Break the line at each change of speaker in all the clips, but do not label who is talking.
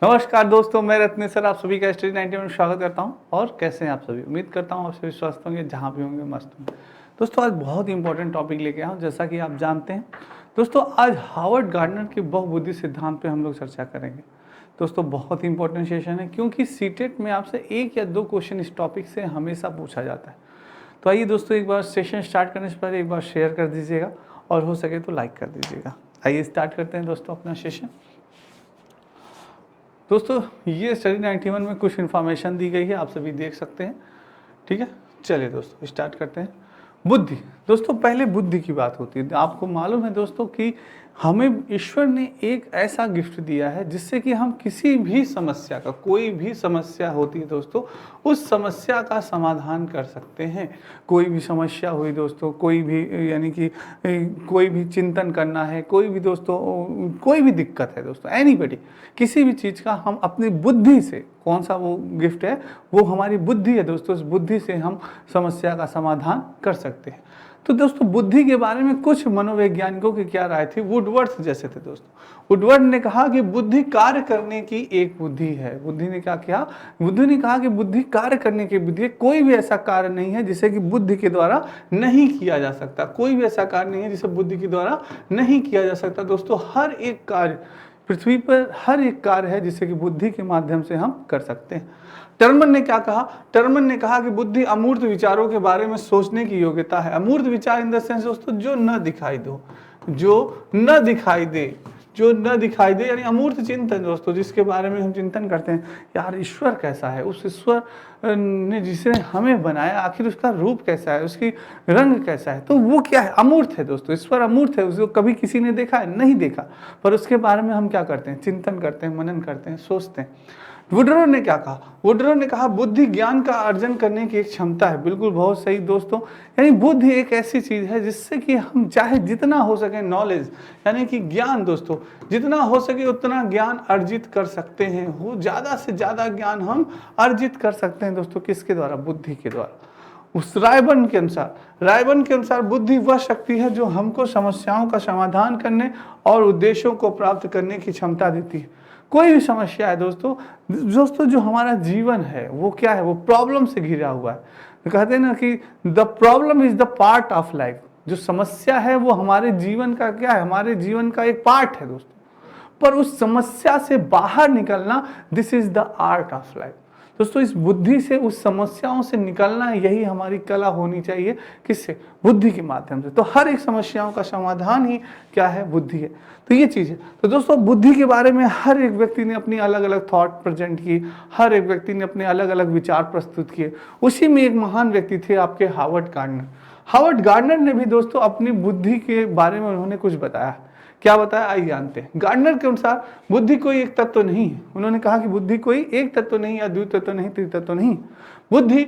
नमस्कार दोस्तों, मैं रत्नेश सर आप सभी का स्टडी 90 में स्वागत करता हूं। और कैसे हैं आप सभी? उम्मीद करता हूं आप सभी स्वस्थ होंगे, जहां भी होंगे मस्त होंगे। दोस्तों आज बहुत ही इंपॉर्टेंट टॉपिक लेके आया हूं, जैसा कि आप जानते हैं। दोस्तों आज हार्वर्ड गार्डनर के बहुबुद्धि सिद्धांत पे हम लोग चर्चा करेंगे। दोस्तों बहुत ही इंपॉर्टेंट सेशन है, क्योंकि सीटेट में आपसे 1 या 2 क्वेश्चन इस टॉपिक से हमेशा पूछा जाता है। तो आइए दोस्तों, एक बार सेशन स्टार्ट करने से पहले एक बार शेयर कर दीजिएगा और हो सके तो लाइक कर दीजिएगा। आइए स्टार्ट करते हैं दोस्तों अपना सेशन। दोस्तों ये स्टडी 91 में कुछ इन्फॉर्मेशन दी गई है, आप सभी देख सकते हैं। ठीक है, चलिए दोस्तों स्टार्ट करते हैं। बुद्धि। दोस्तों पहले बुद्धि की बात होती है। आपको मालूम है दोस्तों कि हमें ईश्वर ने एक ऐसा गिफ्ट दिया है जिससे कि हम किसी भी समस्या का, कोई भी समस्या होती है दोस्तों, उस समस्या का समाधान कर सकते हैं। कोई भी समस्या हुई दोस्तों, कोई भी यानी कि कोई भी चिंतन करना है, कोई भी दोस्तों कोई भी दिक्कत है दोस्तों, एनीबॉडी, किसी भी चीज़ का हम अपनी बुद्धि से, कौन सा वो गिफ्ट है, वो हमारी बुद्धि है दोस्तों। उस बुद्धि से हम समस्या का समाधान कर सकते हैं। तो दोस्तों बुद्धि के बारे में कुछ मनोवैज्ञानिकों की क्या राय थी? वुडवर्थ जैसे थे दोस्तों। वुडवर्थ ने कहा कि बुद्धि कार्य करने की एक बुद्धि है। बुद्धि ने क्या किया? बुद्धि ने कहा कि बुद्धि कार्य करने की बुद्धि है। कोई भी ऐसा कार्य नहीं है जिसे कि बुद्धि के द्वारा नहीं किया जा सकता। कोई भी ऐसा कार्य नहीं है जिसे बुद्धि के द्वारा नहीं किया जा सकता। दोस्तों हर एक कार्य पृथ्वी पर, हर एक कार्य है जिसे कि बुद्धि के माध्यम से हम कर सकते हैं। टर्मन ने क्या कहा? टर्मन ने कहा कि बुद्धि अमूर्त विचारों के बारे में सोचने की योग्यता है। अमूर्त विचार इन द सेंस दोस्तों जो न दिखाई दो, जो न दिखाई दे, जो न दिखाई दे, यानी अमूर्त चिंतन दोस्तों, जिसके बारे में हम चिंतन करते हैं, यार ईश्वर कैसा है, उस ईश्वर ने जिसे हमें बनाया आखिर उसका रूप कैसा है, उसकी रंग कैसा है, तो वो क्या है? अमूर्त है दोस्तों। ईश्वर अमूर्त है, उसको कभी किसी ने देखा है? नहीं देखा, पर उसके बारे में हम क्या करते हैं? चिंतन करते हैं, मनन करते हैं, सोचते हैं। वुडरो ने क्या कहा? वुडरो ने कहा बुद्धि ज्ञान का अर्जन करने की एक क्षमता है। बिल्कुल बहुत सही दोस्तों। यानी बुद्धि एक ऐसी चीज है जिससे कि हम चाहे जितना हो सके नॉलेज, यानी कि ज्ञान दोस्तों, जितना हो सके उतना ज्ञान अर्जित कर सकते हैं। हो ज्यादा से ज्यादा ज्ञान हम अर्जित कर सकते हैं दोस्तों। किसके द्वारा? बुद्धि के द्वारा। उस रायबर्न के अनुसार बुद्धि वह शक्ति है जो हमको समस्याओं का समाधान करने और उद्देश्यों को प्राप्त करने की क्षमता देती है। कोई भी समस्या है दोस्तों जो हमारा जीवन है वो क्या है? वो प्रॉब्लम से घिरा हुआ है। तो कहते हैं ना कि the problem is the part of life. जो समस्या है वो हमारे जीवन का क्या है? हमारे जीवन का एक पार्ट है दोस्तों। पर उस समस्या से बाहर निकलना, this is the art of life दोस्तों। इस बुद्धि से, उस समस्याओं से निकलना, यही हमारी कला होनी चाहिए। किससे? बुद्धि के माध्यम से। तो हर एक समस्याओं का समाधान ही क्या है? बुद्धि है। तो ये चीज़ है। तो दोस्तों बुद्धि के बारे में हर एक व्यक्ति ने अपनी अलग अलग थॉट प्रेजेंट की, हर एक व्यक्ति ने अपने अलग अलग विचार प्रस्तुत किए। उसी में एक महान व्यक्ति थे आपके हार्वर्ड गार्डनर। हार्वर्ड गार्डनर ने भी दोस्तों अपनी बुद्धि के बारे में उन्होंने कुछ बताया। क्या बताया? आइए जानते हैं। गार्डनर के अनुसार बुद्धि कोई एक तत्व नहीं है। उन्होंने कहा कि बुद्धि कोई एक तत्व नहीं, या द्वितीय तत्व नहीं, तृतीय तत्व नहीं बुद्धि,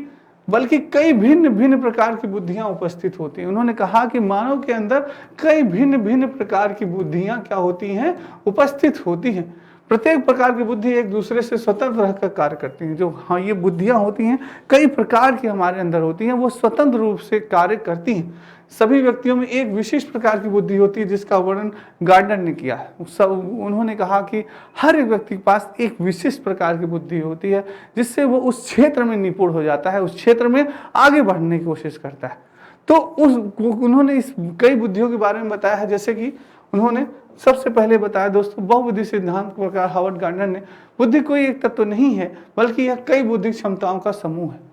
बल्कि कई भिन्न भिन्न प्रकार की बुद्धियां उपस्थित होती हैं। उन्होंने कहा कि मानव के अंदर कई भिन्न भिन्न प्रकार की बुद्धियां क्या होती हैं? उपस्थित होती हैं। प्रत्येक प्रकार की बुद्धि एक दूसरे से स्वतंत्र रहकर कार्य करती हैं। जो हाँ ये बुद्धियां होती हैं, कई प्रकार की हमारे अंदर होती हैं, वो स्वतंत्र रूप से कार्य करती हैं। सभी व्यक्तियों में एक विशिष्ट प्रकार की बुद्धि होती है जिसका वर्णन गार्डनर ने किया है। उन्होंने कहा कि हर एक व्यक्ति के पास एक विशिष्ट प्रकार की बुद्धि होती है जिससे वो उस क्षेत्र में निपुण हो जाता है, उस क्षेत्र में आगे बढ़ने की कोशिश करता है। तो उन्होंने इस कई बुद्धियों के बारे में बताया है। जैसे कि उन्होंने सबसे पहले बताया दोस्तों बहुबुद्धि सिद्धांत के प्रकार हार्वर्ड गार्डनर ने, बुद्धि कोई एक तत्व नहीं है बल्कि यह कई बुद्धि क्षमताओं का समूह है।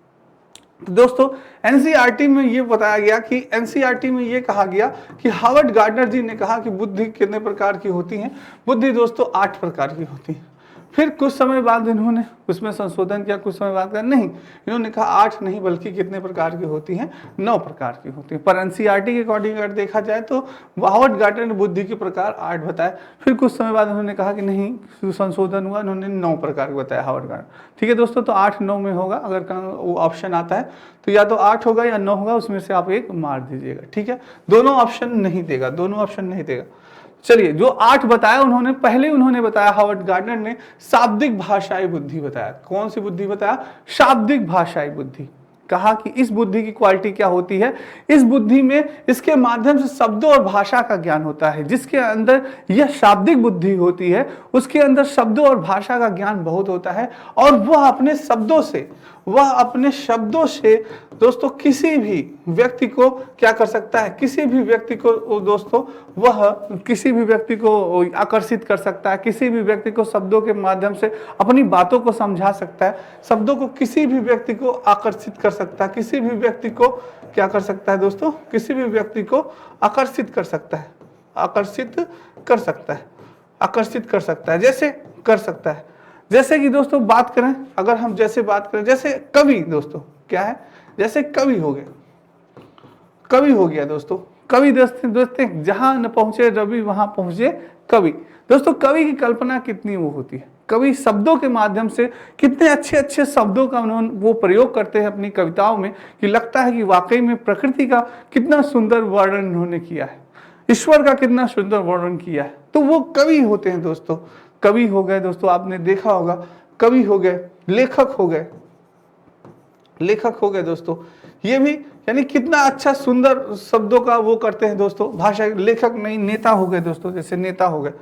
तो दोस्तों एनसीईआरटी में ये बताया गया कि एनसीईआरटी में ये कहा गया कि हार्वर्ड गार्डनर जी ने कहा कि बुद्धि कितने प्रकार की होती है? बुद्धि दोस्तों 8 प्रकार की होती है। फिर कुछ समय बाद इन्होंने उसमें संशोधन किया, कुछ समय बाद नहीं, इन्होंने कहा 8 नहीं बल्कि कितने प्रकार की होती हैं? 9 प्रकार की होती हैं। पर एनसीईआरटी के अकॉर्डिंग अगर देखा जाए तो हार्वर्ड गार्डनर ने बुद्धि के प्रकार 8 बताए। फिर कुछ समय बाद उन्होंने कहा कि नहीं, संशोधन हुआ, उन्होंने 9 प्रकार के बताया हार्वर्ड गार्डनर। ठीक है दोस्तों, तो 8-9 में होगा। अगर वो ऑप्शन आता है तो या तो 8 होगा या 9 होगा, उसमें से आप एक मार दीजिएगा। ठीक है, दोनों ऑप्शन नहीं देगा, दोनों ऑप्शन नहीं देगा। चलिए, जो 8 बताया उन्होंने बताया हार्वर्ड गार्डनर ने शाब्दिक भाषाई बुद्धि बताया। कौन सी बुद्धि बताया? शाब्दिक भाषाई बुद्धि। कहा कि इस बुद्धि की क्वालिटी क्या होती है, इस बुद्धि में इसके माध्यम से शब्दों और भाषा का ज्ञान होता है। जिसके अंदर यह शाब्दिक बुद्धि होती है उसके अंदर शब्दों और भाषा का ज्ञान बहुत होता है, और वह अपने शब्दों से दोस्तों किसी भी व्यक्ति को क्या कर सकता है, किसी भी व्यक्ति को दोस्तों वह किसी भी व्यक्ति को आकर्षित कर सकता है, किसी भी व्यक्ति को शब्दों के माध्यम से अपनी बातों को समझा सकता है, शब्दों को किसी भी व्यक्ति को आकर्षित कर सकता है, किसी भी व्यक्ति को क्या कर सकता है दोस्तों, किसी भी व्यक्ति को आकर्षित कर सकता है, जैसे कर सकता है। जैसे कि दोस्तों बात करें, अगर हम जैसे बात करें, जैसे कवि दोस्तों क्या है, जैसे कवि हो गया दोस्तों, कवि दोस्ते जहां न पहुंचे रवि वहां पहुंचे कवि। दोस्तों कवि की कल्पना कितनी वो होती है, कवि शब्दों के माध्यम से कितने अच्छे अच्छे शब्दों का वो प्रयोग करते हैं अपनी कविताओं में कि लगता है कि वाकई में प्रकृति का कितना सुंदर वर्णन उन्होंने किया है, ईश्वर का कितना सुंदर वर्णन किया है। तो वो कवि होते हैं दोस्तों, कवि हो गए दोस्तों, आपने देखा होगा कवि हो गए, लेखक हो गए दोस्तों, ये भी यानी कितना अच्छा सुंदर शब्दों का वो करते हैं दोस्तों, भाषा। लेखक नहीं, नेता हो गए दोस्तों, जैसे नेता हो गए,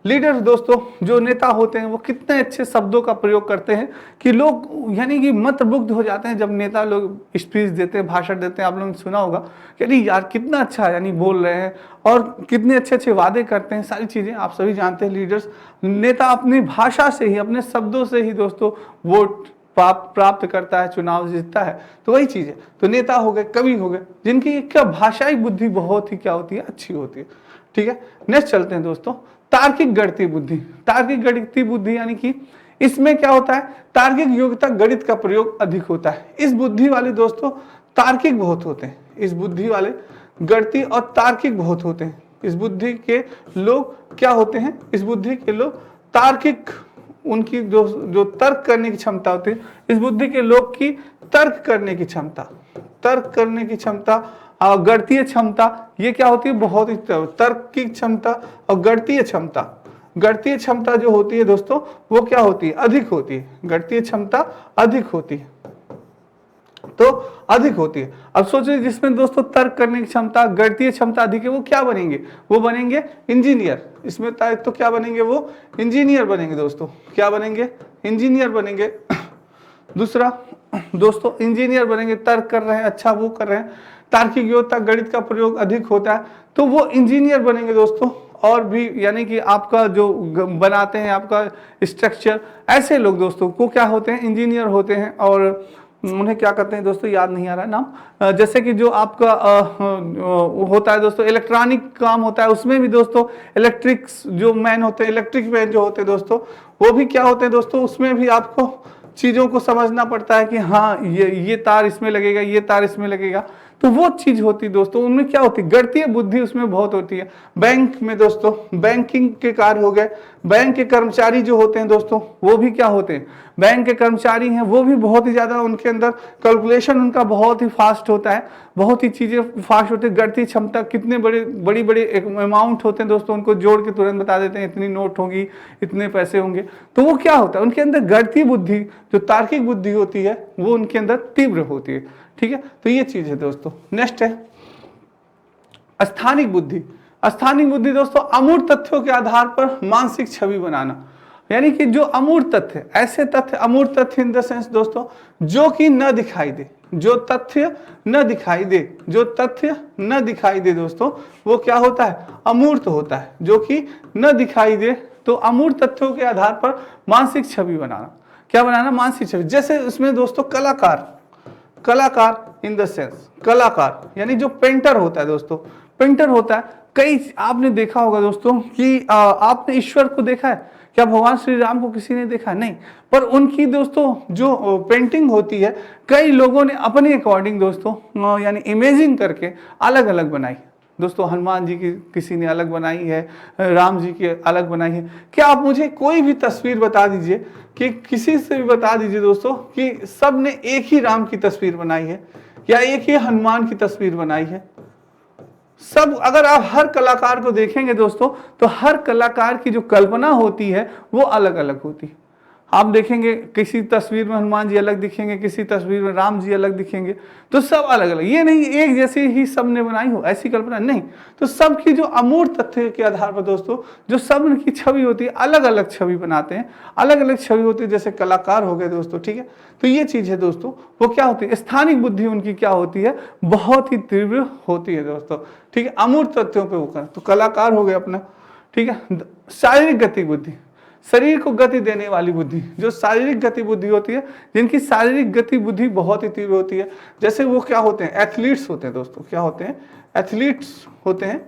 लीडर दोस्तों, जो नेता होते हैं वो कितने अच्छे शब्दों का प्रयोग करते हैं कि लोग यानी कि मंत्रमुग्ध हो जाते हैं जब नेता लोग स्पीच देते हैं, भाषण देते हैं। आप लोगों ने सुना होगा कि नहीं यार कितना अच्छा यानी बोल रहे हैं और कितने अच्छे अच्छे वादे करते हैं, सारी चीज़ें आप सभी जानते हैं। लीडर्स, नेता अपनी भाषा से ही, अपने शब्दों से ही दोस्तों वोट प्राप्त करता है, चुनाव जीतता है। तो वही चीज़ है। तो नेता हो गए, कवि हो गए, जिनकी क्या भाषाई बुद्धि बहुत ही क्या होती है, अच्छी होती है। ठीक है, नेक्स्ट चलते हैं दोस्तों, तार्किक गणितीय बुद्धि यानी कि इसमें क्या होता है, तार्किक योग्यता गणित का प्रयोग अधिक होता है। इस बुद्धि वाले दोस्तों तार्किक बहुत होते हैं, इस बुद्धि वाले गणितीय और तार्किक बहुत होते हैं। इस बुद्धि के लोग क्या होते हैं, इस बुद्धि के लोग तार्किक, उनकी जो तर्क करने की क्षमता होती है, इस बुद्धि के लोग की तर्क करने की क्षमता और गणितीय क्षमता, ये क्या होती है, बहुत ही तर्क की क्षमता और गणितीय क्षमता जो होती है दोस्तों वो क्या होती है, अधिक होती है। गणितीय क्षमता अधिक होती है, तो अधिक होती है। अब सोचिए जिसमें दोस्तों तर्क करने की क्षमता, गणितीय क्षमता अधिक है, वो क्या बनेंगे, वो बनेंगे इंजीनियर। इसमें तो क्या बनेंगे, वो इंजीनियर बनेंगे दोस्तों। क्या बनेंगे, इंजीनियर बनेंगे। दूसरा दोस्तों इंजीनियर बनेंगे, तर्क कर रहे हैं, अच्छा वो कर रहे हैं, तार्किक योग्यता गणित का प्रयोग अधिक होता है, तो वो इंजीनियर बनेंगे दोस्तों। और भी यानी कि आपका जो बनाते हैं आपका स्ट्रक्चर, ऐसे लोग दोस्तों को क्या होते हैं, इंजीनियर होते हैं। और उन्हें क्या कहते हैं दोस्तों, याद नहीं आ रहा है नाम। जैसे कि जो आपका होता है दोस्तों, इलेक्ट्रॉनिक काम होता है, उसमें भी दोस्तों इलेक्ट्रिक्स जो मैन होते हैं, इलेक्ट्रिक मैन जो होते हैं दोस्तों, वो भी क्या होते हैं दोस्तों, उसमें भी आपको चीज़ों को समझना पड़ता है कि हाँ ये तार इसमें लगेगा, ये तार इसमें लगेगा। तो वो चीज होती है दोस्तों, उनमें क्या होती है, गणितीय बुद्धि उसमें बहुत होती है। बैंक में दोस्तों बैंकिंग के कार्य हो गए, बैंक के कर्मचारी जो होते हैं दोस्तों वो भी क्या होते हैं, बैंक के कर्मचारी हैं, वो भी बहुत ही ज्यादा उनके अंदर कैलकुलेशन उनका बहुत ही फास्ट होता है, बहुत ही चीजें फास्ट होती है। गणितीय क्षमता, कितने बड़ी बड़ी अमाउंट होते हैं दोस्तों, उनको जोड़ के तुरंत बता देते हैं इतनी नोट होगी, इतने पैसे होंगे। तो वो क्या होता है, उनके अंदर गणितीय बुद्धि जो तार्किक बुद्धि होती है वो उनके अंदर तीव्र होती है। ठीक है, तो ये चीज है दोस्तों। नेक्स्ट है स्थानिक बुद्धि। स्थानिक बुद्धि दोस्तों अमूर्त तथ्यों के आधार पर मानसिक छवि बनाना, यानी कि जो अमूर्त तथ्य, ऐसे तथ्य, अमूर्त तथ्य इन द सेंस दोस्तों जो कि न दिखाई दे, जो तथ्य न दिखाई दे, जो तथ्य न दिखाई दे दोस्तों वो क्या होता है, अमूर्त होता है। जो कि न दिखाई दे, तो अमूर्त तथ्यों के आधार पर मानसिक छवि बनाना। क्या बनाना, मानसिक छवि। जैसे इसमें दोस्तों कलाकार इन द सेंस, कलाकार यानी जो पेंटर होता है दोस्तों, पेंटर होता है। कई आपने देखा होगा दोस्तों कि आपने ईश्वर को देखा है क्या, भगवान श्री राम को किसी ने देखा नहीं, पर उनकी दोस्तों जो पेंटिंग होती है कई लोगों ने अपने अकॉर्डिंग दोस्तों यानी इमेजिन करके अलग अलग बनाई दोस्तों। हनुमान जी की किसी ने अलग बनाई है, राम जी की अलग बनाई है। क्या आप मुझे कोई भी तस्वीर बता दीजिए कि किसी से भी बता दीजिए दोस्तों कि सब ने एक ही राम की तस्वीर बनाई है या एक ही हनुमान की तस्वीर बनाई है। सब, अगर आप हर कलाकार को देखेंगे दोस्तों तो हर कलाकार की जो कल्पना होती है वो अलग अलग होती है। आप देखेंगे किसी तस्वीर में हनुमान जी अलग दिखेंगे, किसी तस्वीर में राम जी अलग दिखेंगे, तो सब अलग अलग, ये नहीं एक जैसे ही सब ने बनाई हो ऐसी कल्पना नहीं। तो सबकी जो अमूर्त तथ्य के आधार पर दोस्तों जो सब की छवि होती है, अलग अलग छवि बनाते हैं, अलग अलग छवि होती है, जैसे कलाकार हो गए दोस्तों, ठीक है। तो ये चीज है दोस्तों, वो क्या होती है, स्थानिक बुद्धि उनकी क्या होती है, बहुत ही तीव्र होती है दोस्तों, ठीक है। अमूर्त तथ्यों पर वो कर, तो कलाकार हो गए अपना, ठीक है। शारीरिक गति बुद्धि, शरीर को गति देने वाली बुद्धि, जो शारीरिक गति बुद्धि होती है, जिनकी शारीरिक गति बुद्धि बहुत ही तीव्र होती है, जैसे वो क्या होते हैं, एथलीट्स होते हैं दोस्तों। क्या होते हैं, एथलीट्स होते हैं।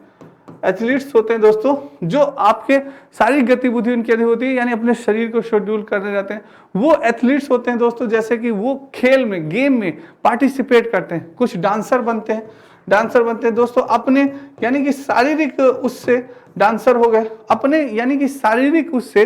एथलीट्स होते हैं दोस्तों जो आपके शारीरिक गतिविधि उनकी अधिक होती है, यानी अपने शरीर को शेड्यूल करने जाते हैं, वो एथलीट्स होते हैं दोस्तों। जैसे कि वो खेल में, गेम में पार्टिसिपेट करते हैं, कुछ डांसर बनते हैं, डांसर बनते हैं दोस्तों अपने, यानी कि शारीरिक उससे डांसर हो गए अपने, यानी कि शारीरिक उससे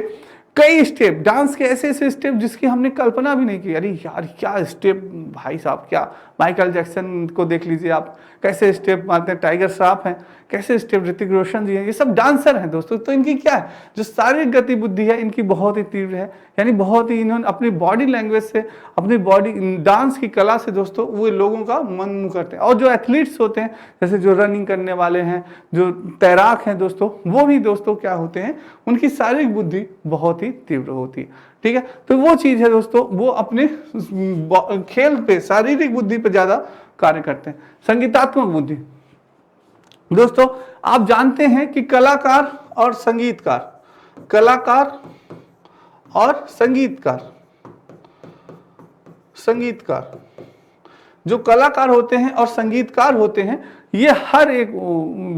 कई स्टेप, डांस के ऐसे ऐसे स्टेप जिसकी हमने कल्पना भी नहीं की। अरे यार क्या स्टेप भाई साहब, क्या माइकल जैक्सन को देख लीजिए आप, कैसे स्टेप मारते हैं, टाइगर श्रॉफ हैं कैसे स्टेप, ऋतिक रोशन जी हैं, ये सब डांसर हैं दोस्तों। तो इनकी क्या है, जो शारीरिक गतिविधि है इनकी बहुत ही तीव्र है, यानी बहुत ही इन्होंने अपनी बॉडी लैंग्वेज से, अपनी बॉडी डांस की कला से दोस्तों वो लोगों का मन मुह करते हैं। और जो एथलीट्स होते हैं, जैसे जो रनिंग करने वाले हैं, जो तैराक हैं दोस्तों, वो भी दोस्तों क्या होते हैं, उनकी शारीरिक बुद्धि बहुत ही तीव्र होती है, ठीक है। तो वो चीज है दोस्तों, वो अपने खेल पे, शारीरिक बुद्धि पे ज्यादा कार्य करते हैं। संगीतात्मक बुद्धि दोस्तों, आप जानते हैं कि कलाकार और संगीतकार, कलाकार और संगीतकार, संगीतकार जो कलाकार होते हैं और संगीतकार होते हैं, ये हर एक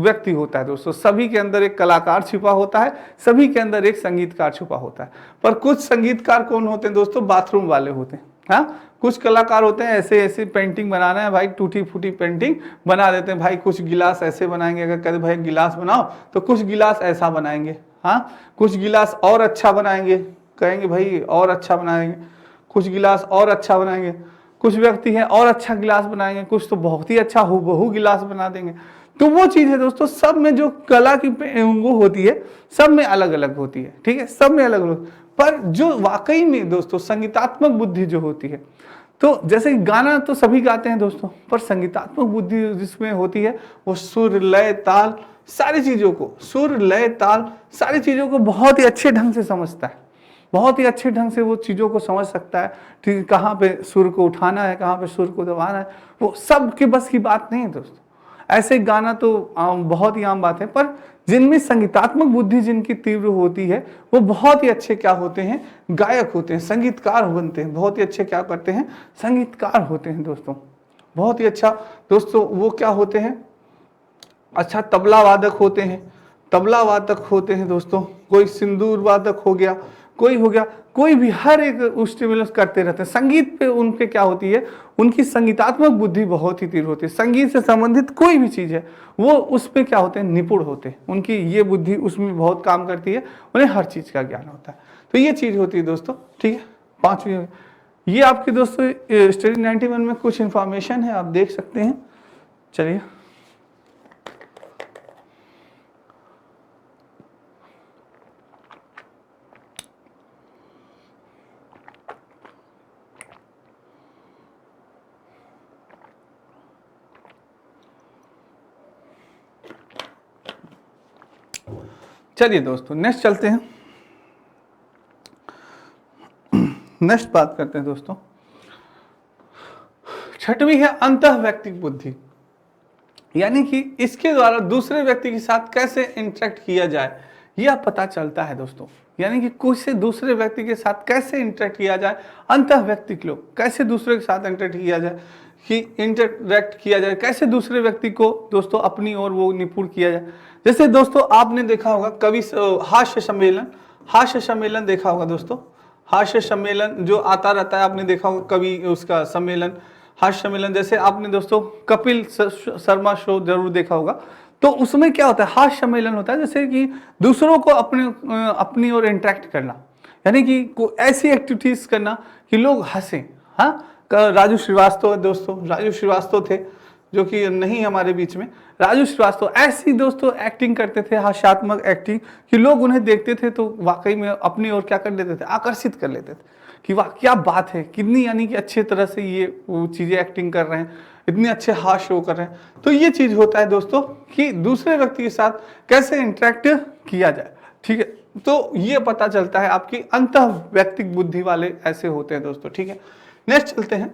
व्यक्ति होता है दोस्तों। सभी के अंदर एक कलाकार छिपा होता है, सभी के अंदर एक संगीतकार छिपा होता है। पर कुछ संगीतकार कौन होते हैं दोस्तों, बाथरूम वाले होते हैं। हाँ, कुछ कलाकार होते हैं ऐसे ऐसे पेंटिंग बनाना है भाई, टूटी फूटी पेंटिंग बना देते हैं भाई। कुछ गिलास ऐसे बनाएंगे, अगर कहते भाई गिलास बनाओ तो कुछ गिलास ऐसा बनाएंगे, हाँ कुछ गिलास और अच्छा बनाएंगे, कहेंगे भाई और अच्छा बनाएंगे, कुछ गिलास और अच्छा बनाएंगे। कुछ व्यक्ति हैं और अच्छा गिलास बनाएंगे, कुछ तो बहुत ही अच्छा हूबहू गिलास बना देंगे। तो वो चीज है दोस्तों, सब में जो कला की वो होती है, सब में अलग अलग होती है, ठीक है, सब में अलग अलग। पर जो वाकई में दोस्तों संगीतात्मक बुद्धि जो होती है, तो जैसे गाना तो सभी गाते हैं दोस्तों, पर संगीतात्मक बुद्धि जिसमें होती है, वो सुर लय ताल सारी चीजों को, सुर लय ताल सारी चीजों को बहुत ही अच्छे ढंग से समझता है, बहुत ही अच्छे ढंग से वो चीज़ों को समझ सकता है, ठीक है, कहाँ पे सुर को उठाना है, कहाँ पे सुर को दबाना है, वो सब के बस की बात नहीं है दोस्तों। ऐसे गाना तो बहुत ही आम बात है, पर जिनमें संगीतात्मक बुद्धि जिनकी तीव्र होती है, वो बहुत ही अच्छे क्या होते हैं, गायक होते हैं, संगीतकार बनते हैं, बहुत ही अच्छे क्या करते हैं, संगीतकार होते हैं दोस्तों, बहुत ही अच्छा दोस्तों। वो क्या होते हैं, अच्छा तबला वादक होते हैं, तबला वादक होते हैं दोस्तों, कोई सिंदूर वादक हो गया, कोई हो गया, कोई भी, हर एक स्टिमुलस करते रहते हैं। संगीत पे उनके क्या होती है, उनकी संगीतात्मक बुद्धि बहुत ही तीव्र होती है। संगीत से संबंधित कोई भी चीज है वो उस पे क्या होते हैं, निपुण होते हैं, उनकी ये बुद्धि उसमें बहुत काम करती है, उन्हें हर चीज का ज्ञान होता है। तो ये चीज होती है दोस्तों, ठीक है। पांचवी ये आपके दोस्तों स्टडी 91 में कुछ इंफॉर्मेशन है, आप देख सकते हैं। चलिए चलिए दोस्तों नेक्स्ट चलते हैं, नेक्स्ट बात करते हैं दोस्तों। छठवीं है अंतः व्यक्तिक बुद्धि, यानी कि इसके द्वारा दूसरे व्यक्ति के साथ कैसे इंटरेक्ट किया जाए यह पता चलता है दोस्तों। यानी कि कुछ से दूसरे व्यक्ति के साथ कैसे इंटरेक्ट किया जाए, अंतः व्यक्तिक लोग कैसे दूसरे के साथ इंटरेक्ट किया जाए, कि इंटरेक्ट किया जाए, कैसे दूसरे व्यक्ति को दोस्तों अपनी ओर वो निपुण किया जाए। जैसे दोस्तों आपने देखा होगा कवि हास्य सम्मेलन, हास्य सम्मेलन देखा होगा दोस्तों, हास्य सम्मेलन जो आता रहता है, आपने देखा होगा कवि उसका सम्मेलन, हास्य सम्मेलन। जैसे आपने दोस्तों कपिल शर्मा शो जरूर देखा होगा, तो उसमें क्या होता है, हास्य सम्मेलन होता है, जैसे कि दूसरों को अपनी ओर इंटरेक्ट करना, यानी कि ऐसी एक्टिविटीज करना कि लोग हंसें। हाँ, राजू श्रीवास्तव दोस्तों, राजू श्रीवास्तव थे, जो कि नहीं हमारे बीच में, राजू श्रीवास्तव ऐसी दोस्तों एक्टिंग करते थे, हास्यात्मक एक्टिंग, कि लोग उन्हें देखते थे तो वाकई में अपनी ओर क्या कर लेते थे, आकर्षित कर लेते थे कि वाह क्या बात है, कितनी यानी कि अच्छे तरह से ये वो चीज़ें एक्टिंग कर रहे हैं, इतने अच्छे हाथ शो कर रहे हैं। तो ये चीज़ होता है दोस्तों कि दूसरे व्यक्ति के साथ कैसे इंटरेक्ट किया जाए, ठीक है। तो ये पता चलता है आपकी अंतः व्यक्तिक बुद्धि वाले ऐसे होते हैं दोस्तों, ठीक है। नेक्स्ट चलते हैं,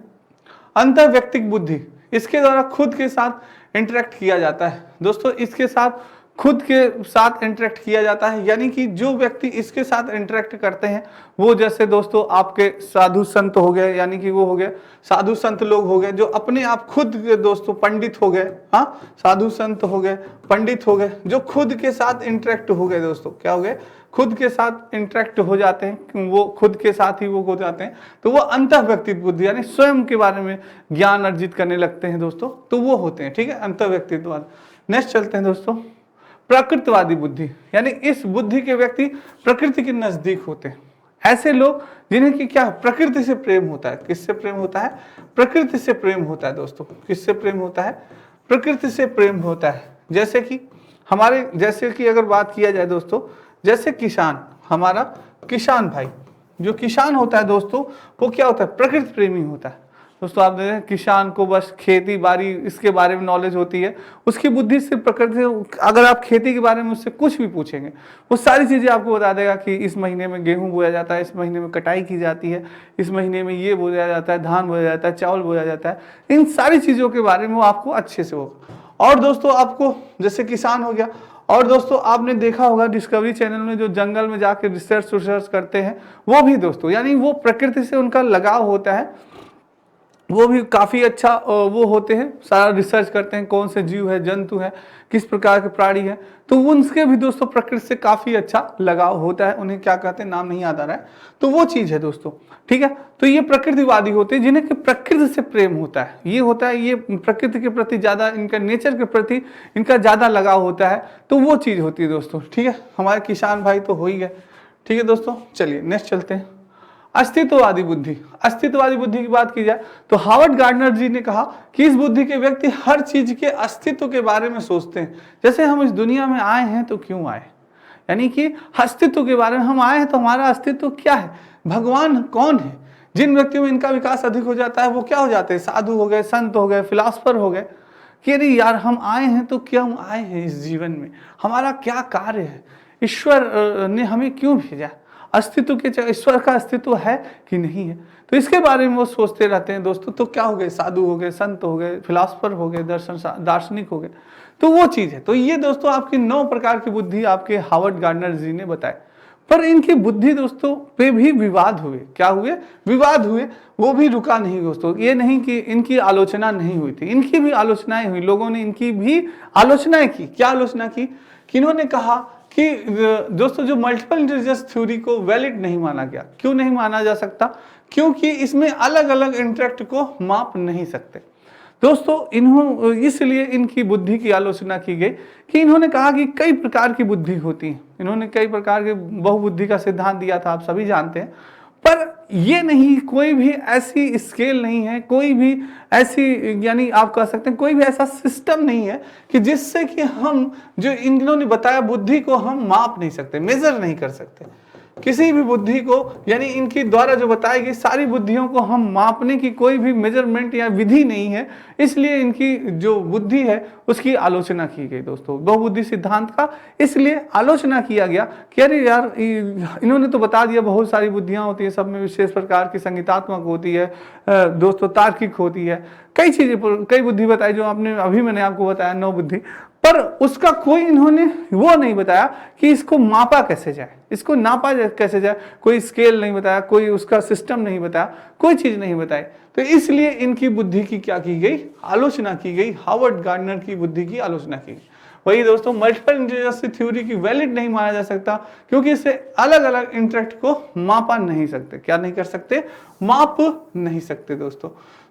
अंतः व्यक्तिक बुद्धि, इसके द्वारा खुद के साथ इंटरेक्ट किया जाता है दोस्तों, इसके साथ खुद के साथ इंटरेक्ट किया जाता है, यानी कि जो व्यक्ति इसके साथ इंटरेक्ट करते हैं वो जैसे दोस्तों आपके साधु संत हो गए, यानी कि वो हो गए साधु संत लोग हो गए जो अपने आप खुद के दोस्तों पंडित हो गए, हाँ साधु संत हो गए, पंडित हो गए, जो खुद के साथ इंटरेक्ट हो गए दोस्तों, क्या हो गए, खुद के साथ इंटरेक्ट हो जाते हैं, वो खुद के साथ ही वो हो जाते हैं, तो वो अंतः व्यक्तित्व बुद्धि यानी स्वयं के बारे में ज्ञान अर्जित करने लगते हैं दोस्तों, तो वो होते हैं, ठीक है, अंतः व्यक्तित्व। नेक्स्ट चलते हैं दोस्तों, प्रकृतिवादी बुद्धि, यानी इस बुद्धि के व्यक्ति प्रकृति के नजदीक होते हैं। ऐसे लोग जिन्हें कि क्या प्रकृति से प्रेम होता है, किससे प्रेम होता है, प्रकृति से प्रेम होता है दोस्तों, किससे प्रेम होता है, प्रकृति से प्रेम होता है। जैसे कि हमारे, जैसे कि अगर बात किया जाए दोस्तों, जैसे किसान, हमारा किसान भाई, जो किसान होता है दोस्तों वो क्या होता है, प्रकृति प्रेमी होता है दोस्तों। आप देखें किसान को बस खेती बाड़ी इसके बारे में नॉलेज होती है, उसकी बुद्धि सिर्फ प्रकृति, अगर आप खेती के बारे में उससे कुछ भी पूछेंगे वो सारी चीज़ें आपको बता देगा कि इस महीने में गेहूं बोया जाता है, इस महीने में कटाई की जाती है, इस महीने में ये बोया जाता है, धान बोया जाता है, चावल बोया जाता है, इन सारी चीज़ों के बारे में वो आपको अच्छे से होगा। और दोस्तों आपको जैसे किसान हो गया, और दोस्तों आपने देखा होगा डिस्कवरी चैनल में जो जंगल में जाके रिसर्च करते हैं वो भी दोस्तों, यानी वो प्रकृति से उनका लगाव होता है, वो भी काफ़ी अच्छा वो होते हैं, सारा रिसर्च करते हैं कौन से जीव है, जंतु है, किस प्रकार के प्राणी है, तो उनके भी दोस्तों प्रकृति से काफ़ी अच्छा लगाव होता है। उन्हें क्या कहते हैं, नाम नहीं याद आ रहा है, तो वो चीज़ है दोस्तों, ठीक है। तो ये प्रकृतिवादी होते हैं जिन्हें कि प्रकृति से प्रेम होता है, ये होता है, ये प्रकृति के प्रति ज़्यादा, इनका नेचर के प्रति इनका ज़्यादा लगाव होता है, तो वो चीज़ होती है दोस्तों, ठीक है। हमारे किसान भाई तो हो ही गए, ठीक है दोस्तों। चलिए नेक्स्ट चलते हैं, अस्तित्ववादी बुद्धि। अस्तित्ववादी बुद्धि की बात की जाए तो हार्वर्ड गार्डनर जी ने कहा कि इस बुद्धि के व्यक्ति हर चीज के अस्तित्व के बारे में सोचते हैं, जैसे हम इस दुनिया में आए हैं तो क्यों आए, यानी कि अस्तित्व के बारे में, हम आए हैं तो हमारा अस्तित्व क्या है, भगवान कौन है। जिन व्यक्तियों में इनका विकास अधिक हो जाता है वो क्या हो जाते हैं, साधु हो गए, संत हो गए, फिलासफर हो गए, कि अरे यार हम आए हैं तो क्यों आए हैं इस जीवन में, हमारा क्या कार्य है, ईश्वर ने हमें क्यों भेजा, अस्तित्व के, ईश्वर का अस्तित्व है कि नहीं है, तो इसके बारे में वो सोचते रहते हैं दोस्तों। तो क्या हो गए, साधु हो गए, संत हो गए, फिलासफर हो गए, दार्शनिक हो गए, तो वो चीज है। तो ये दोस्तों आपकी 9 प्रकार की बुद्धि आपके हार्वर्ड गार्डनर जी ने बताए। पर इनकी बुद्धि दोस्तों पे भी विवाद हुए, क्या हुए, विवाद हुए, वो भी रुका नहीं दोस्तों। ये नहीं कि इनकी आलोचना नहीं हुई थी, इनकी भी आलोचनाएं हुई, लोगों ने इनकी भी आलोचनाएं की। क्या आलोचना की कि इन्होंने कहा कि दोस्तों जो मल्टीपल इंटेलिजेंस थ्योरी को वैलिड नहीं माना गया। क्यों नहीं माना जा सकता, क्योंकि इसमें अलग अलग इंटरेक्ट को माप नहीं सकते दोस्तों। इसलिए इनकी बुद्धि की आलोचना की गई कि इन्होंने कहा कि कई प्रकार की बुद्धि होती है, इन्होंने कई प्रकार के बहुबुद्धि का सिद्धांत दिया था, आप सभी जानते हैं। पर ये नहीं, कोई भी ऐसी स्केल नहीं है, कोई भी ऐसी, यानी आप कह सकते हैं कोई भी ऐसा सिस्टम नहीं है कि जिससे कि हम जो इन्होंने बताया बुद्धि को हम माप नहीं सकते, मेजर नहीं कर सकते किसी भी बुद्धि को, यानी इनकी द्वारा जो बताई गई सारी बुद्धियों को हम मापने की कोई भी मेजरमेंट या विधि नहीं है, इसलिए इनकी जो बुद्धि है उसकी आलोचना की गई दोस्तों, बहुबुद्धि सिद्धांत का। इसलिए आलोचना किया गया कि अरे यार इन्होंने तो बता दिया बहुत सारी बुद्धियां होती है, सब में विशेष प्रकार की संगीतात्मक होती है दोस्तों, तार्किक होती है, कई चीजें, कई बुद्धि बताई जो आपने अभी मैंने आपको बताया 9 बुद्धि, पर उसका कोई इन्होंने वो नहीं बताया कि इसको मापा कैसे जाए, इसको नापा कैसे जाए, कोई स्केल नहीं बताया, कोई उसका सिस्टम नहीं बताया, कोई चीज नहीं बताई। तो इसलिए इनकी बुद्धि की क्या की गई, आलोचना की गई, हार्वर्ड गार्डनर की बुद्धि की आलोचना की गई। वही दोस्तों मल्टीपल इंटेलिजेंस थ्योरी की वैलिड नहीं माना जा सकता, क्योंकि इससे अलग अलग इंटरेक्ट को मापा नहीं सकते, क्या नहीं कर सकते, माप नहीं सकते दोस्तों।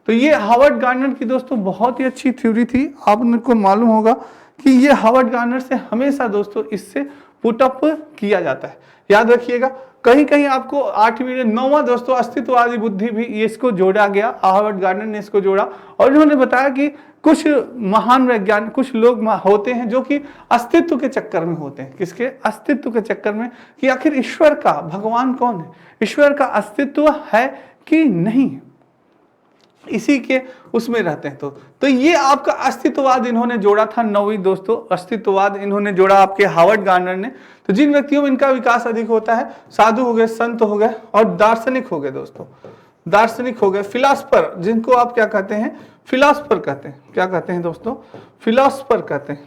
तो ये हार्वर्ड गार्डनर की दोस्तों बहुत ही अच्छी थ्योरी थी, आपको मालूम होगा कि ये हार्वर्ड गार्डनर से हमेशा दोस्तों इससे पुट अप किया जाता है। याद रखिएगा, कहीं कहीं आपको 8वीं में 9वां दोस्तों अस्तित्ववादी बुद्धि भी इसको जोड़ा गया, हार्वर्ड गार्डनर ने इसको जोड़ा और उन्होंने बताया कि कुछ महान वैज्ञानिक, कुछ लोग होते हैं जो कि अस्तित्व के चक्कर में होते हैं। किसके? अस्तित्व के चक्कर में, कि आखिर ईश्वर का, भगवान कौन है, ईश्वर का अस्तित्व है कि नहीं, इसी के उसमें रहते हैं। तो ये आपका अस्तित्ववाद इन्होंने जोड़ा था 9वीं दोस्तों, अस्तित्ववाद इन्होंने जोड़ा आपके हार्वर्ड गार्डनर ने। तो जिन व्यक्तियों में इनका विकास अधिक होता है, साधु हो गए, संत हो गए और दार्शनिक हो गए दोस्तों, दार्शनिक हो गए, फिलासफर, जिनको आप क्या कहते हैं? फिलासफर कहते हैं। क्या कहते हैं दोस्तों? फिलासफर कहते हैं,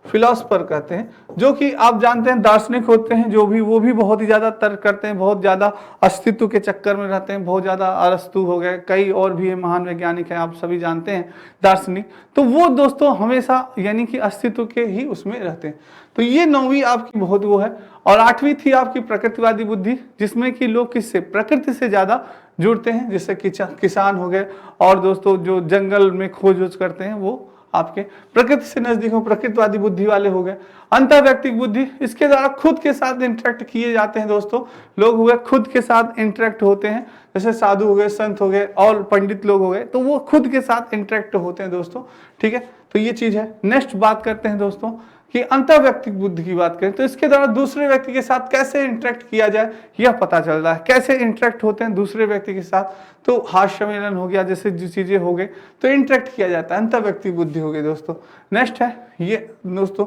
फिलोसफर कहते हैं, जो कि आप जानते हैं दार्शनिक होते हैं जो भी, वो भी बहुत ही ज्यादा तर्क करते हैं, बहुत ज्यादा अस्तित्व के चक्कर में रहते हैं, बहुत ज्यादा अरस्तु हो गए, कई और भी महान वैज्ञानिक हैं, आप सभी जानते हैं दार्शनिक। तो वो दोस्तों हमेशा यानी कि अस्तित्व के ही उसमें रहते हैं। तो ये 9वीं आपकी बहुत वो है। और 8वीं थी आपकी प्रकृतिवादी बुद्धि, जिसमें कि लोग किससे? प्रकृति से ज्यादा जुड़ते हैं, जैसे किसान हो गए और दोस्तों जो जंगल में खोज करते हैं वो आपके प्रकृति से नजदीक हो, प्रकृतिवादी बुद्धि वाले हो गए। अंतर्वैयक्तिक बुद्धि, इसके द्वारा खुद के साथ इंटरेक्ट किए जाते हैं दोस्तों, लोग हुए खुद के साथ इंटरेक्ट होते हैं, जैसे साधु हो गए, संत हो गए और पंडित लोग हो गए, तो वो खुद के साथ इंटरेक्ट होते हैं दोस्तों। ठीक है, तो ये चीज है। नेक्स्ट बात करते हैं दोस्तों कि अंतर्वैयक्तिक बुद्धि की बात करें तो इसके द्वारा दूसरे व्यक्ति के साथ कैसे इंटरेक्ट किया जाए यह पता चल रहा है, कैसे इंटरेक्ट होते हैं दूसरे व्यक्ति के साथ। तो हास्य मिलन हो गया, जैसे जो चीजें हो गई तो इंटरेक्ट किया जाता है, अंतर्वैयक्तिक बुद्धि हो गई दोस्तों। नेक्स्ट है ये दोस्तों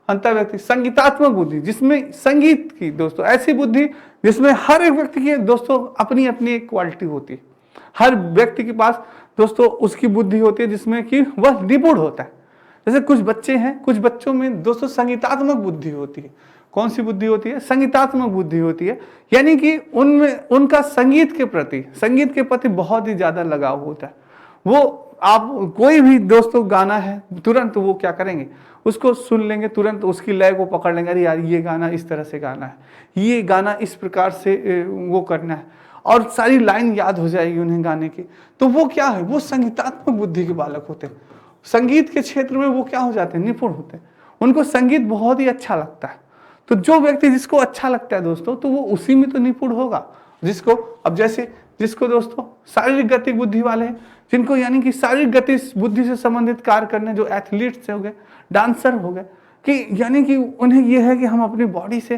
अंतर्वैयक्तिक संगीतात्मक बुद्धि, जिसमें संगीत की दोस्तों ऐसी बुद्धि जिसमें हर एक व्यक्ति की दोस्तों अपनी अपनी एक क्वालिटी होती है, हर व्यक्ति के पास दोस्तों उसकी बुद्धि होती है जिसमें कि वह निपुण होता है। जैसे कुछ बच्चे हैं, कुछ बच्चों में दोस्तों संगीतात्मक बुद्धि होती है। कौन सी बुद्धि होती है? संगीतात्मक बुद्धि होती है, यानी कि उनमें उनका संगीत के प्रति बहुत ही ज्यादा लगाव होता है। वो आप कोई भी दोस्तों गाना है तुरंत वो क्या करेंगे, उसको सुन लेंगे, तुरंत उसकी लय को पकड़ लेंगे, अरे यार ये गाना इस तरह से गाना है, ये गाना इस प्रकार से वो करना है, और सारी लाइन याद हो जाएगी उन्हें गाने की। तो वो क्या है? वो संगीतात्मक बुद्धि के बालक होते हैं। संगीत के क्षेत्र में वो क्या हो जाते हैं? निपुण होते हैं, उनको संगीत बहुत ही अच्छा लगता है। तो जो व्यक्ति जिसको अच्छा लगता है दोस्तों, तो वो उसी में तो निपुण होगा। जिसको अब जैसे जिसको दोस्तों शारीरिक गति बुद्धि वाले हैं, जिनको यानी कि शारीरिक गति बुद्धि से संबंधित कार्य करने, जो एथलीट्स हो गए, डांसर हो गए, कि यानी कि उन्हें यह है कि हम अपनी बॉडी से,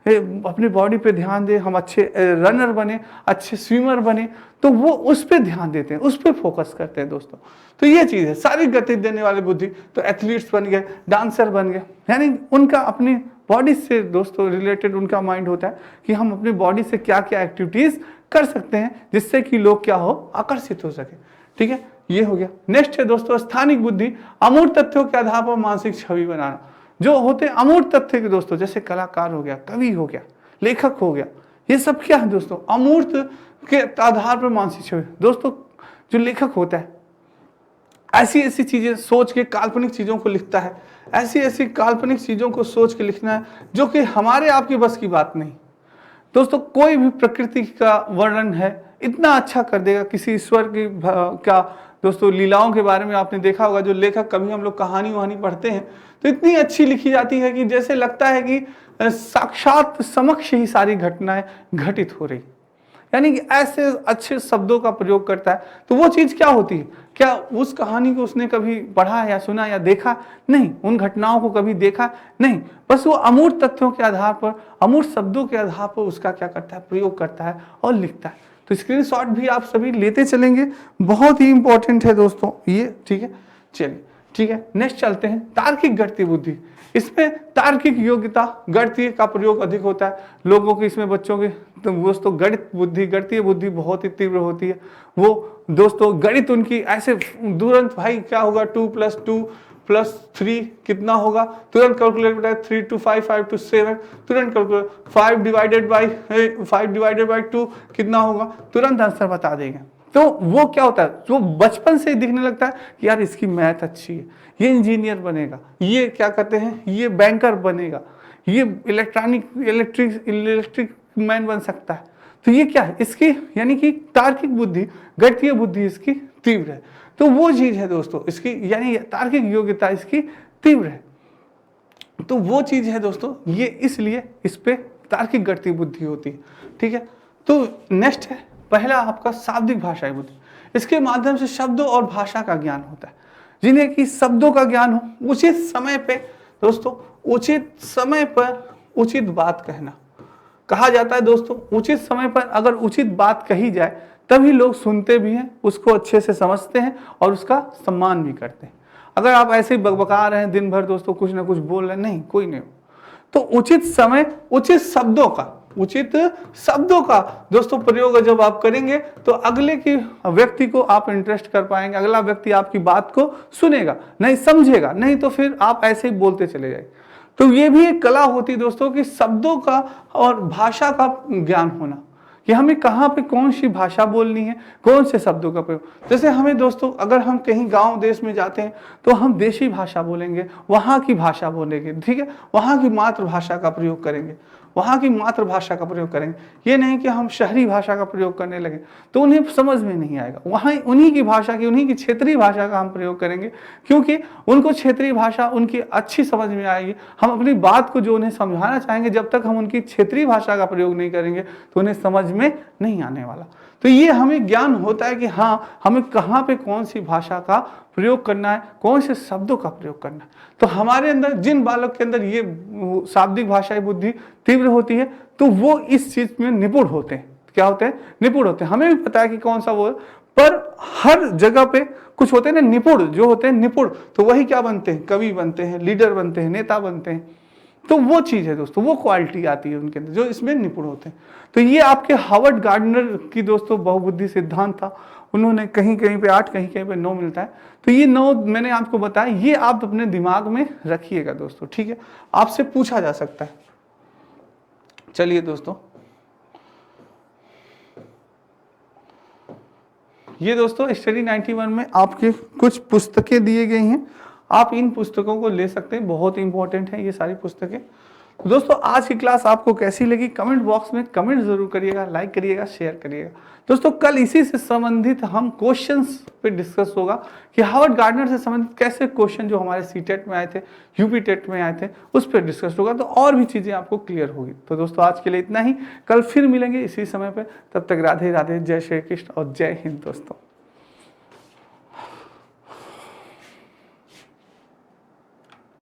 अपनी बॉडी पे ध्यान दें, हम अच्छे रनर बने, अच्छे स्विमर बने, तो वो उस पर ध्यान देते हैं, उस पर फोकस करते हैं दोस्तों। तो ये चीज है शारीरिक गति देने वाली बुद्धि। तो एथलीट्स बन गए, डांसर बन गए, यानी उनका अपनी बॉडी से दोस्तों रिलेटेड उनका माइंड होता है कि हम अपनी बॉडी से क्या क्या एक्टिविटीज कर सकते हैं जिससे कि लोग क्या हो, आकर्षित हो सके। ठीक है, ये हो गया। नेक्स्ट है दोस्तों स्थानिक बुद्धि, अमूर्त तथ्यों के आधार पर मानसिक छवि बनाना। जो होते हैं अमूर्त तथ्य के दोस्तों, जैसे कलाकार हो गया, कवि हो गया, लेखक हो गया, ये सब क्या है दोस्तों? अमूर्त के आधार पर मानसिक छवि। दोस्तों जो लेखक होता है ऐसी ऐसी चीजें सोच के काल्पनिक चीजों को लिखता है, ऐसी ऐसी काल्पनिक चीजों को सोच के लिखना है जो कि हमारे आपकी बस की बात नहीं। दोस्तों कोई भी प्रकृति का वर्णन है इतना अच्छा कर देगा, किसी ईश्वर की क्या दोस्तों लीलाओं के बारे में आपने देखा होगा, जो लेखक कभी हम लोग कहानी वहानी पढ़ते हैं तो इतनी अच्छी लिखी जाती है कि जैसे लगता है कि साक्षात समक्ष ही सारी घटनाएं घटित हो रही, यानी कि ऐसे अच्छे शब्दों का प्रयोग करता है। तो वो चीज क्या होती है? क्या उस कहानी को उसने कभी पढ़ा या सुना या देखा? नहीं, उन घटनाओं को कभी देखा नहीं, बस वो अमूर्त तथ्यों के आधार पर, अमूर्त शब्दों के आधार पर उसका क्या करता है, प्रयोग करता है और लिखता है। तो स्क्रीनशॉट भी आप सभी लेते चलेंगे, बहुत ही इंपॉर्टेंट है दोस्तों ये। ठीक है, चलिए ठीक है, नेक्स्ट चलते हैं तार्किक गणितीय बुद्धि। इसमें तार्किक योग्यता, गणितीय का प्रयोग अधिक होता है लोगों की, इसमें बच्चों की तो दोस्तों गणितीय बुद्धि बहुत ही तीव्र होती है। वो दोस्तों गणित उनकी ऐसे तुरंत, भाई क्या होगा 2 + 2 + 3 कितना होगा, तुरंत कैलकुलेट करता है, 3 to 5, 5 to 7, तुरंत कैलकुलेट, 5 डिवाइडेड बाई 2 कितना होगा, तुरंत आंसर बता देंगे। तो वो क्या होता है, जो बचपन से ही दिखने लगता है कि यार इसकी मैथ अच्छी है, ये इंजीनियर बनेगा, ये क्या कहते हैं, ये बैंकर बनेगा, ये इलेक्ट्रिक मैन बन सकता है। तो ये क्या है, इसकी यानी कि तार्किक बुद्धि, गणितीय बुद्धि इसकी तीव्र है। तो वो चीज है दोस्तों इसकी, यानी तार्किक योग्यता इसकी तीव्र है। तो वो चीज है दोस्तों, ये इसलिए इस पे तार्किक गणितीय बुद्धि होती है। ठीक है, तो नेक्स्ट है पहला आपका शाब्दिक भाषाई बुद्धि। इसके माध्यम से शब्दों और भाषा का ज्ञान होता है, जिन्हें कि शब्दों का ज्ञान हो, उचित समय पे दोस्तों, उचित समय पर उचित बात कहना। कहा जाता है दोस्तों, उचित समय पर अगर उचित बात कही जाए तभी लोग सुनते भी हैं, उसको अच्छे से समझते हैं और उसका सम्मान भी करते हैं। अगर आप ऐसे ही बकबका रहे हैं दिन भर दोस्तों, कुछ ना कुछ बोल रहे हैं, नहीं, कोई नहीं। तो उचित समय उचित शब्दों का दोस्तों प्रयोग जब आप करेंगे तो अगले की व्यक्ति को आप इंटरेस्ट कर पाएंगे, अगला व्यक्ति आपकी बात को सुनेगा, नहीं समझेगा, नहीं तो फिर आप ऐसे ही बोलते चले जाएंगे। तो ये भी एक कला होती है दोस्तों कि शब्दों का और भाषा का ज्ञान होना, कि हमें कहाँ पे कौन सी भाषा बोलनी है, कौन से शब्दों का प्रयोग। जैसे हमें दोस्तों अगर हम कहीं गांव देश में जाते हैं तो हम देशी भाषा बोलेंगे, वहाँ की भाषा बोलेंगे, ठीक है, वहाँ की मातृभाषा का प्रयोग करेंगे, वहाँ की मातृभाषा का प्रयोग करेंगे। ये नहीं कि हम शहरी भाषा का प्रयोग करने लगे तो उन्हें समझ में नहीं आएगा, वहाँ उन्हीं की भाषा की, उन्हीं की क्षेत्रीय भाषा का हम प्रयोग करेंगे, क्योंकि उनको क्षेत्रीय भाषा उनकी अच्छी समझ में आएगी। हम अपनी बात को जो उन्हें समझाना चाहेंगे, जब तक हम उनकी क्षेत्रीय भाषा का प्रयोग नहीं करेंगे तो उन्हें समझ में नहीं आने वाला। तो ये हमें ज्ञान होता है कि हाँ, हमें कहाँ पे कौन सी भाषा का प्रयोग करना है, कौन से शब्दों का प्रयोग करना है। तो हमारे अंदर जिन बालक के अंदर ये शाब्दिक भाषाई बुद्धि तीव्र होती है तो वो इस चीज में निपुण होते हैं। क्या होते हैं? निपुण होते हैं। हमें भी पता है कि कौन सा वो, पर हर जगह पे कुछ होते हैं ना निपुण, जो होते हैं निपुण, तो वही क्या बनते हैं? कवि बनते हैं, लीडर बनते हैं, नेता बनते हैं। तो वो चीज है दोस्तों, वो क्वालिटी आती है उनके अंदर जो इसमें निपुण होते हैं। तो ये आपके हार्वर्ड गार्डनर की दोस्तों बहुबुद्धि सिद्धांत था, उन्होंने कहीं कहीं पे 8, कहीं कहीं पे 9 मिलता है। तो ये 9 मैंने आपको बताया, ये आप अपने दिमाग में रखिएगा दोस्तों, ठीक है, आपसे पूछा जा सकता है। चलिए दोस्तों, ये दोस्तों स्टडी 91 में आपके कुछ पुस्तकें दिए गई हैं, आप इन पुस्तकों को ले सकते हैं, बहुत इंपॉर्टेंट है ये सारी पुस्तकें। तो दोस्तों आज की क्लास आपको कैसी लगी कमेंट बॉक्स में कमेंट जरूर करिएगा, लाइक करिएगा, शेयर करिएगा। दोस्तों कल इसी से संबंधित हम क्वेश्चंस पे डिस्कस होगा कि हार्वर्ड गार्डनर से संबंधित कैसे क्वेश्चन जो हमारे सीटेट में आए थे, यूपी टेट में आए थे, उस पर डिस्कस होगा, तो और भी चीजें आपको क्लियर होगी। तो दोस्तों आज के लिए इतना ही, कल फिर मिलेंगे इसी समय पे, तब तक राधे राधे, जय श्री कृष्ण और जय हिंद दोस्तों।